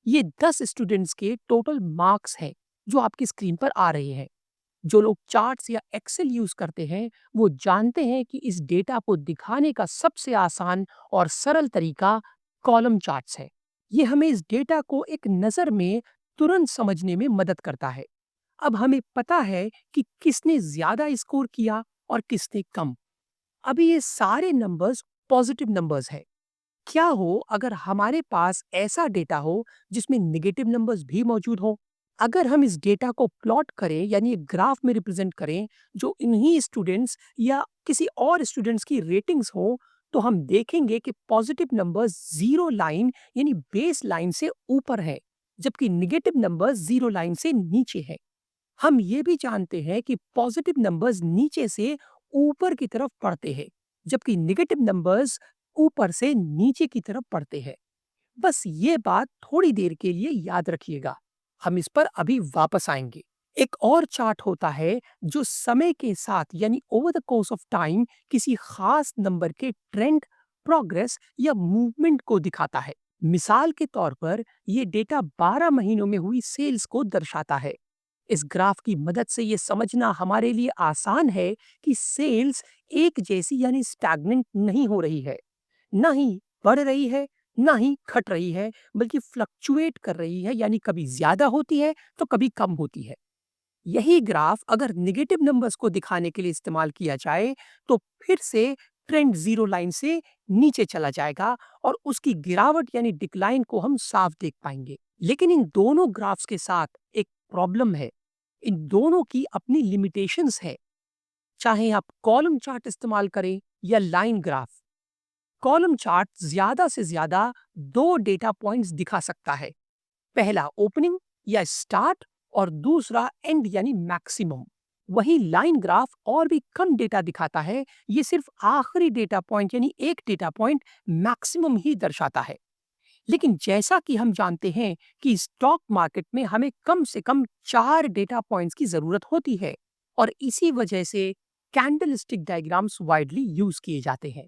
ये 10 स्टूडेंट्स के total marks हैं जो आपकी स्क्रीन पर आ रहे हैं। जो लोग चार्ट्स या एक्सेल यूज करते हैं, वो जानते हैं कि इस डेटा को दिखाने का सबसे आसान और सरल तरीका कॉलम चार्ट्स है। ये हमें इस डेटा को एक नज़र में तुरंत समझने में मदद करता है। अब हमें पता है कि किसने ज्यादा स्कोर किया और किसने कम। अभी ये सारे नंबर्स पॉजिटिव नंबर्स हैं। क्या हो अगर हमारे पास ऐसा डेटा हो जिसमें नेगेटिव नंबर्स भी मौजूद हो? अगर हम इस डेटा को प्लॉट करें यानी एक ग्राफ में रिप्रेजेंट करें जो इन्हीं स्टूडेंट्स या किसी और स्टूडेंट्स की रेटिंग्स हो, तो हम देखेंगे कि पॉजिटिव नंबर्स जीरो लाइन यानी बेस लाइन से ऊपर है, जबकि निगेटिव नंबर्स जीरो लाइन से नीचे है। हम ये भी जानते हैं कि पॉजिटिव नंबर्स नीचे से ऊपर की तरफ बढ़ते हैं, जबकि नेगेटिव नंबर्स ऊपर से नीचे की तरफ बढ़ते हैं। बस ये बात थोड़ी देर के लिए याद रखिएगा। हम इस पर अभी वापस आएंगे। एक और चार्ट होता है जो समय के साथ यानी over the course of time किसी खास नंबर के ट्रेंड, प्रोग्रेस या मूवमेंट को दिखाता है। मिसाल के तौर पर ये डेटा 12 महीनों में हुई सेल्स को दर्शाता है। इस ग्राफ की मदद से ये समझना हमारे लिए आसान है कि सेल्स एक जैसी यानी स्टैग्नेंट नहीं हो रही है, ना ही बढ़ रही है, ना ही घट रही है, बल्कि फ्लक्चुएट कर रही है, यानी कभी ज्यादा होती है तो कभी कम होती है। यही ग्राफ अगर नेगेटिव नंबर्स को दिखाने के लिए इस्तेमाल किया जाए, तो फिर से ट्रेंड जीरो लाइन से नीचे चला जाएगा और उसकी गिरावट यानी डिक्लाइन को हम साफ देख पाएंगे। लेकिन इन दोनों ग्राफ्स के साथ एक प्रॉब्लम है। इन दोनों की अपनी लिमिटेशंस है। चाहे आप कॉलम चार्ट इस्तेमाल करें या लाइन ग्राफ, कॉलम चार्ट ज्यादा से ज्यादा दो डेटा पॉइंट्स दिखा सकता है। पहला ओपनिंग या स्टार्ट और दूसरा एंड यानी मैक्सिमम। वही लाइन ग्राफ और भी कम डेटा दिखाता है, ये सिर्फ आखिरी डेटा पॉइंट यानी एक डेटा पॉइंट मैक्सिमम ही दर्शाता है। लेकिन जैसा कि हम जानते हैं कि स्टॉक मार्केट में हमें कम से कम 4 डेटा पॉइंट्स की जरूरत होती है और इसी वजह से कैंडलस्टिक डायग्राम्स वाइडली यूज किए जाते हैं।